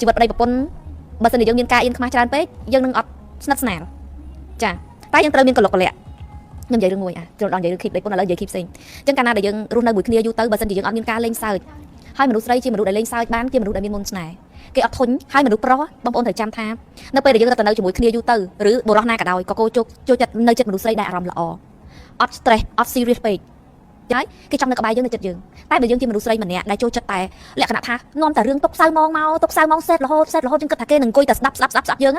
ជីវិតប្តីប្រពន្ធបើសិនជាយើងមានការអៀនខ្មាស់ច្រើនពេកយើងនឹងអត់ស្និទ្ធស្នាលចាតែយើងត្រូវមានកលុកកលៈខ្ញុំនិយាយរឿងមួយចូលដល់និយាយរឿងគីបប្តីប្រពន្ធឥឡូវនិយាយគីបផ្សេងអញ្ចឹងកាលណាដែលយើងរស់នៅមួយគ្នាយូរទៅបើសិនជាយើងអត់មានការលេងសើចហើយមនុស្សស្រីជាមនុស្សដែលលេងសើចបានជាមនុស្សដែលមានមន្តស្នេហ៍គេអត់ធុញហើយមនុស្សប្រុសបងប្អូនត្រូវចាំថានៅពេលដែលយើងរត់ទៅនៅជាមួយគ្នាយូរទៅឬបុរសណាក៏ដោយក៏ចូលចិត្តនៅចិត្តមនុស្សស្រីដែលអារម្មណ៍ល្អអត់ stress អត់ serious ពេកហើយគេចង់នៅក្បែរយើងនៅចិត្តយើងតែបើយើងជាមនុស្សស្រីម្នាក់ដែលចូលចិត្តតែលក្ខណៈថានាំតែរឿងទុកសៅមកទុកសៅមកសេតរហូតយើងគិតថាគេនឹងអង្គុយតែស្ដាប់យើង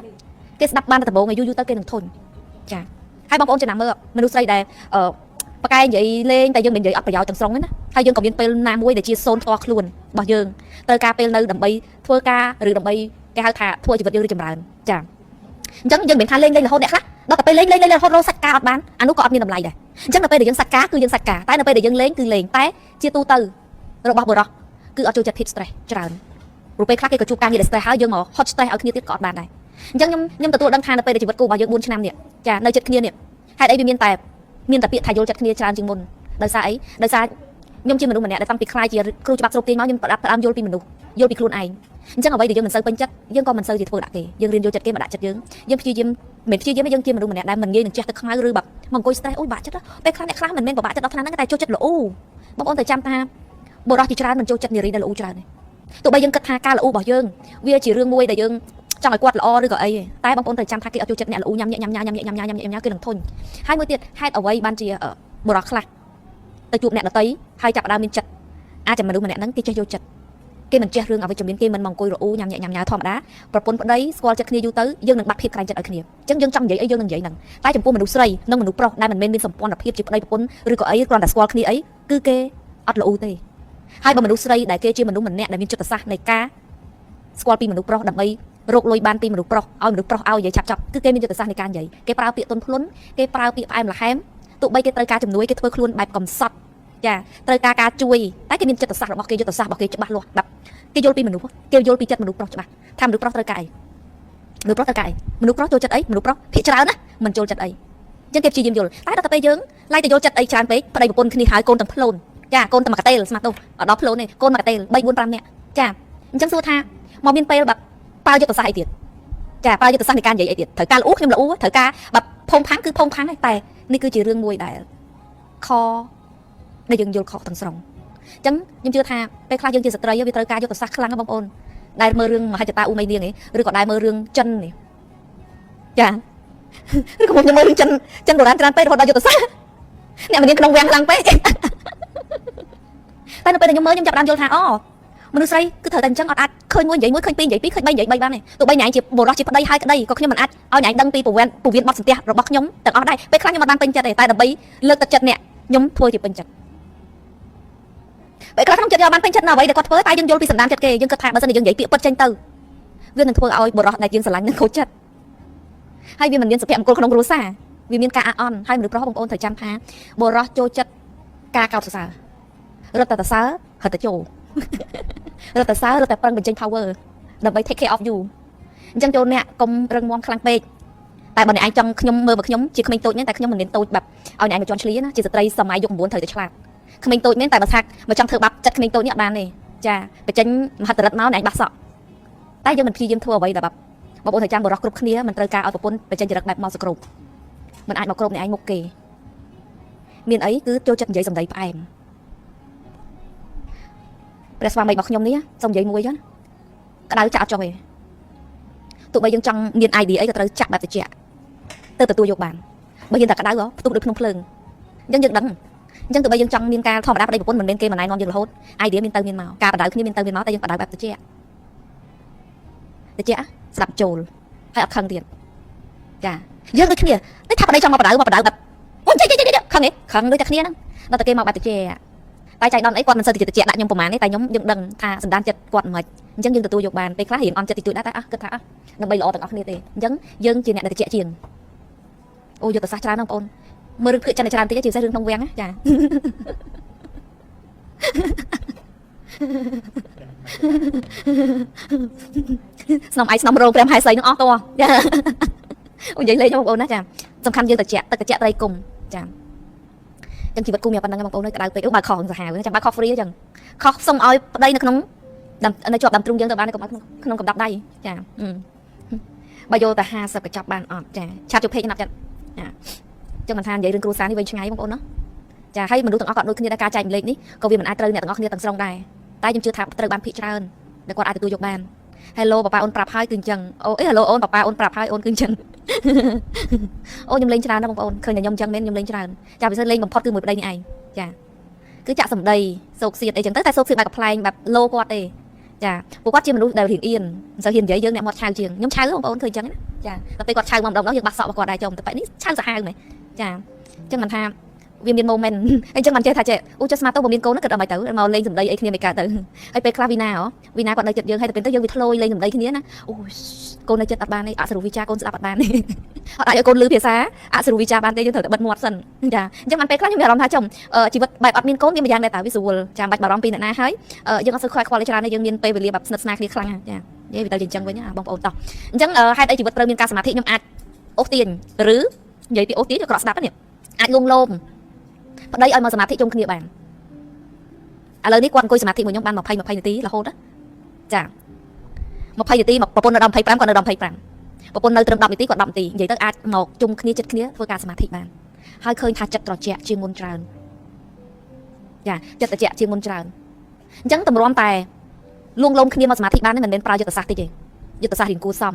គេស្ដាប់បានតែដំបូងយូរទៅគេនឹងធុញចាហើយបងប្អូនចំណាំមើលមនុស្សស្រីដែលបកែនិយាយលេងតែយើងមិននិយាយអត់ប្រយោជន៍ទាំងស្រុងណាហើយយើងក៏មានពេលណាមួយដែលជាសូនផ្ទាល់ខ្លួនរបស់យើងត្រូវការពេលនៅដើម្បីធ្វើការឬដើម្បីគេហៅថាធ្វើជីវិតយើងរីកចម្រើនចាអញ្ចឹងយើងមិនថាលេងរហូតអ្នកខ្លះដល់តែពេលលេងរហូតរកសាច់ការអត់បានអានោះក៏អត់មានតម្លៃដែរអញ្ចឹងនៅពេលដែលយើងសាច់ការគឺយើងសាច់ការតែនៅពេលដែលយើងលេងគឺលេងតែជាទូទៅរបស់បុរសគឺអត់ចូលចិត្តភាព stress ច្រើនព្រោះពេលខ្លះគេក៏ជួបការងារដែល stress ហើយយើងមកហត់ stress ឲ្យគ្នាទៀតក៏អត់បានដែរអញ្ចឹងខ្ញុំទទួលដឹងថានៅពេលដែលជីវិតគូរបស់យើង4ឆ្នាំនេះចានៅចិត្តគ្នានេះហេតុអីវាមានតែពាក្យថាយល់ចិត្តគ្នាច្រើនជាងមុនដោយសារអីដោយសារខ្ញុំជាមនុស្សម្នាក់ដែលតាំងពីខ្លាយជាគ្រូច្បាប់ស្រុកទាញមកខ្ញុំផ្ដើមយល់ពីមនុស្សយល់ពីខ្លួនឯងអញ្ចឹងអ្វីដែលយើងមិនសូវពេញចិត្តយើងក៏មិនសូវជាធ្វើដាក់គេយើងរៀនយល់ចិត្តគេមកដាក់ចិត្តយើងព្យាយាមមិនព្យាយាមយើងជាមនុស្សម្នាក់ដែលមិនងាយនឹងចេះទៅខ្មៅឬแบบមកអង្គុយ stress អូយបាក់ចិត្តពេលខ្លះអ្នកខ្លះមិនមែនពិបាកចិត្តដល់ខ្លាំងហ្នឹងតែចូលចិត្តល្អបងប្អូនត្រូវចាំថាបុរសជាច្រើនមិនចូលចិត្តនារីដែលល្អច្រើនទេទោះបីយើងគិតថាការល្អរបស់យើងវាជារឿងមួយដែលយើងចង់ឲ្យគាត់ល្អឬក៏អីតែបងប្អូនត្រូវចាំថាគេអត់ចូលចិត្តអ្នកល្អញ៉ាំគេនឹងធុញហើយមួយទៀតហេតុអ្វីបានជាបុរសខ្លះទៅជួបអ្នកដតីហើយចាប់ដើមមានចិត្តអាចតែមនុស្សម្នាក់ហ្នឹងគេចេះយកចិត្តគេមិនចេះរឿងអវិជ្ជមានគេមិនមកអង្គុយរអ៊ូញ៉ាំធម្មតាប្រពន្ធប្តីស្គាល់ចិត្តគ្នាយូរទៅយើងនឹងបាត់ភាពក្រែងចិត្តឲ្យគ្នាអញ្ចឹងយើងចង់និយាយអីយើងនឹងនិយាយហ្នឹងតែចំពោះមនុស្សស្រីនិងមនុស្សប្រុសដែលមិនមែនមានសម្ព័ន្ធភាពជាប្តីប្រពន្ធឬក៏អីគ្រាន់តែស្គាល់គ្នាអីគឺគេអត់ល្អទេហើយបើមនុស្សស្រីដែលគេជាមនុស្សម្នាក់ដែលមានចិត្តសាស្ត្រនៃការស្គាល់ពីមនុស្សប្រុសដើម្បីរកលុយបានពីមនុស្សប្រុសឲ្យមនុស្សប្រុសឲ្យនិយាយឆាប់គឺគេមានចិត្តសាស្ត្រនៃការនិយាយគេប្រើពាក្យទន់ភ្លន់គេប្រើពាក្យផ្អែមល្ហែមទោះបីគេត្រូវការជំនួយគេធ្វើខ្លួនបែបកំសត់ចាត្រូវការជួយតែគេមានចិត្តសាស្ត្ររបស់គេយុទ្ធសាស្ត្ររបស់គេច្បាស់លាស់แบบគេយល់ពីមនុស្សគេយល់ពីចិត្តមនុស្សប្រុសច្បាស់ថាមនុស្សប្រុសត្រូវការអីមនុស្សប្រុសត្រូវការអីមនុស្សប្រុសចូលចិត្តអីមនុស្សប្រុសភាគច្រើនណាមិនចូលចិត្តអីអញ្ចឹងគេព្យាយាមយល់តែដល់ទៅពេលយើងឡាយទៅយល់ចិត្តអីច្រើនពេកប្តីប្រពន្ធគ្នាហើយកូនទាំងភ្លូនចាកូនតែមួយកតេលស្មាត់ទោសអត់ដល់ភ្លូនទេកូនមួយកតេល3 4 5នាក់ចាអញ្ចឹងសួរថាមកមានពេលแบบប្រើយុទ្ធសាស្ត្រអីទៀតចាប្រើយុទ្ធសាស្ត្រនៃការនិយាយអីទៀតត្រូវការល្អខ្ញុំល្អត្រូវការแบบភុំផាំងគឺភុំផាំងតែនេះគឺជារឿងមួយដែលខដែលយើងយល់ខុសទាំងស្រុងអញ្ចឹងខ្ញុំជឿថាពេលខ្លះយើងជាស្ត្រីវាត្រូវការយុទ្ធសាស្ត្រខ្លាំងណាស់បងប្អូនដែលមើលរឿងមហិច្ឆតាអ៊ូមីនាងឬក៏ដែលមើលរឿងចិននេះចាឬក៏ខ្ញុំមើលរឿងចិនបុរាណច្រើនពេករហូតដល់យុទ្ធសាស្ត្រអ្នកមានក្នុងវាំងខ្លាំងពេកតែនៅពេលដែលខ្ញុំមើលខ្ញុំចាប់បានយល់ថាអូមនុស្សស្រីគឺត្រូវតែអញ្ចឹងអត់អាចឃើញមួយនិយាយមួយឃើញពីរនិយាយពីរឃើញ3និយាយ3បានទេទោះបីញ៉ៃជាបុរសជាប្តីហើយក្តីក៏ខ្ញុំមិនអាចឲ្យញ៉ៃដឹងពីពវៀនបត់សន្ទះរបស់ខ្ញុំទាំងអស់ដែរពេលខ្លះខ្ញុំអត់បានពេញចិត្តទេតែដើម្បីលើកទឹកចិត្តអ្នកខ្ញុំធ្វើជាពេញចិត្តពេលខ្លះខ្ញុំចិត្តយកបានពេញចិត្តនៅអ្វីដែលគាត់ធ្វើតែយើងយល់ពីសន្តានចិត្តគេយើងគិតថាបើសិនជាយើងនិយាយពាក្យពិតចេញទៅវានឹងធ្វើឲ្យបុរសដែលយើងស្រឡាញ់នឹងខូចចិត្តហើយវាមិនមានសុភមង្គលក្នុងគ្រួសារវាមានការអាក់អន់ហើយមនុស្សប្រុសបងប្អូនត្រូវចាំថាបុរសចូលចិត្តការកោតសរសើររត់តែសរសើរហត់តែចូលរត់តែសើរត់តែប្រឹងបញ្ចេញ power ដើម្បី take care of you អញ្ចឹងចូលអ្នកកុំរឹងមាំខ្លាំងពេកតែបើអ្នកឯងចង់ខ្ញុំមើលមកខ្ញុំជាក្មេងតូចហ្នឹងតែខ្ញុំមិនមានតូចแบบឲ្យអ្នកឯងមកជន់ឈ្លាណាជាស្ត្រីសម័យយុគ9ត្រូវតែឆ្លាតក្មេងតូចមែនតែបើថាមកចង់ធ្វើបាបចិត្តក្មេងតូចនេះអត់បានទេចាបញ្ចេញមហិទ្ធិឫទ្ធិមកអ្នកឯងបាក់សក់តែយើងមិនព្យាយាមធ្វើអ្វីដែលแบบបងប្អូនត្រូវចាំបរិសុទ្ធគ្រប់គ្នាមិនត្រូវការឲ្យប្រពន្ធបញ្ចេញចរិតបែបមកសគ្រប់មិនអាចមកគ្រប់អ្នកឯងមុខគេមានអីគឺចូលចិត្តនិយាយសម្ដីផ្អែមព្រះស្វាមីរបស់ខ្ញុំនេះសូមនិយាយមួយចឹងក្តៅចាក់អត់ចុះទេទោះបីយើងចង់មាន idea អីក៏ត្រូវចាក់បែបត្រជាក់ទៅទទួលយកបានបើយើងតែក្តៅផ្ទុះដូចក្នុងភ្លើងអញ្ចឹងយើងដឹងអញ្ចឹងទោះបីយើងចង់មានការធម្មតាប្តីប្រពន្ធមិនមែនគេមិនណែនាំយើងរហូត idea មានទៅមានមកការបដៅគ្នាមានទៅមានមកតែយើងបដៅបែបត្រជាក់ស្ដាប់ចូលហើយអត់ខឹងទៀតចាយើងដូចគ្នាតែថាប្តីចង់មកបដៅបែបអូយខឹងទេខឹងដូចតែគ្នាហ្នឹងដល់តែគេមកបែបត្រជាក់តែចៃដន្យអីគាត់មិនសូវតិចដាក់ខ្ញុំប្រហែលទេតែខ្ញុំយើងដឹងថាសន្តានចិត្តគាត់មិនអញ្ចឹងយើងទទួលយកបានពេលខ្លះរៀងអន់ចិត្តតិចតួចដែរតែគិតថាដើម្បីល្អទាំងអស់គ្នាទេអញ្ចឹងយើងជាអ្នកដែលតិចជាងអូយុទ្ធសាស្ត្រច្រើនបងប្អូនមើលរឿងភាគចិនច្រើនតិចជាពិសេសរឿងក្នុងវាំងចាស្នំឯងស្នំរោង5 50នឹងអស់តោះចាអូនិយាយលេងបងប្អូនណាចាសំខាន់យើងតិចទឹកតិចត្រីគុំចាចឹងជីវិតគូមានប៉ុណ្ណឹងបងប្អូនក្តៅពេកបើខុសសាហាវចាំបើខុសហ្វ្រីចឹងខុសសុំឲ្យប្តីនៅក្នុង នៅជាប់ដាំទ្រូងយើងទៅបានក្នុងកំដប់ដៃចាបើយកតែ50ក៏ចាប់បានអត់ចាឆាតជពេកណាប់ចាចាចឹងមិនថានិយាយរឿងគ្រួសារនេះវិញឆ្ងាយបងប្អូនណាចាហើយមនុស្សទាំងអស់ក៏ដូចគ្នាដែរការចែកម្លែកនេះក៏វាមិនអាចត្រូវអ្នកទាំងអស់គ្នាទាំងស្រុងដែរតែខ្ញុំជឿថាត្រូវបានភាគច្រើនដែលគាត់អាចទទួលយកបាន Hello ប៉ាអូនប្រាប់ហើយគឺអញ្ចឹងអូអេ Hello អូនប៉ាអូនប្រាប់ហើយអូនគឺអញ្ចឹងអូខ្ញុំលេងច្រើនណាស់បងប្អូនឃើញតែខ្ញុំអញ្ចឹងមែនខ្ញុំលេងច្រើនចាពិសេសលេងបំផុតគឺមួយប្តីនេះឯងចាគឺចាក់សម្ដីសោកសៀតអីចឹងទៅតែសោកសៀតបែបកំ pl ែងបែបលោគាត់ទេចាពួកគាត់ជាមនុស្សដែលរៀងអៀនមិនសូវហ៊ាននិយាយយើងអ្នកមាត់ឆៅជាងខ្ញុំឆៅបងប្អូនឃើញអញ្ចឹងណាចាតែពេលគាត់ឆៅមកម្ដងយើងបាត់សក់របស់គាត់ដែរចុំតែបែបនេះឆៅសាហាវមែនចាអញ្ចឹងមិនថាវាមាន moment អញ្ចឹងមិនចេះថាចេះអូចេះស្មាតទៅបើមានកូនគិតដល់មិនទៅមកលេងសម្ដីអីគ្នាមិនកើតទៅហើយពេលខ្លះវីណាគាត់នៅចិត្តយើងហើយតែពេលទៅយើងវាធ្លោយលេងសម្ដីគ្នាណាអូកូននៅចិត្តអត់បានទេអសរុវិចាកូនស្ដាប់អត់បានទេអត់អាចឲ្យកូនលឺភាសាអសរុវិចាបានទេយើងត្រូវតែបិទមាត់សិនចាអញ្ចឹងបានពេលខ្លះខ្ញុំមានអារម្មណ៍ថាចំជីវិតបែបអត់មានកូនវាម្យ៉ាងដែរតើវាស្រួលចាំបាច់បារម្ភពីអ្នកណាហើយយើងអត់សូវខ្វល់ច្រើនទេយើងមានពេលវេលាបែបស្និទ្ធស្នាលគ្នាខ្លាំងចានិយាយវាទៅជាអញ្ចឹងវិញបងប្អូនតោះអញ្ចឹងហេតុអីជីវិតត្រូវមានការសមាធិខ្ញុំអាចអូសទាញឬនិយាយពីអូសទាញក៏ក្រក់ស្ដាប់នេះអាចលងលោមប្តីឲ្យមកសមាធិជុំគ្នាបានឥឡូវនេះគាត់អង្គុយសមាធិមួយខ្ញុំបាន20 នាទីរហូតចា20 នាទីមកប្រពន្ធនៅដល់25គាត់នៅដល់25ប្រពន្ធនៅត្រឹម10 នាទីគាត់10 នាទីនិយាយទៅអាចមកជុំគ្នាចិត្តគ្នាធ្វើការសមាធិបានហើយឃើញថាចិត្តត្រជាក់ជាងមុនច្រើនចាចិត្តត្រជាក់ជាងមុនច្រើនអញ្ចឹងតម្រាំតែលួងលោមគ្នាមកសមាធិបានមិនមែនប្រើយុទ្ធសាស្ត្រតិចទេយុទ្ធសាស្ត្ររៀងគួរសម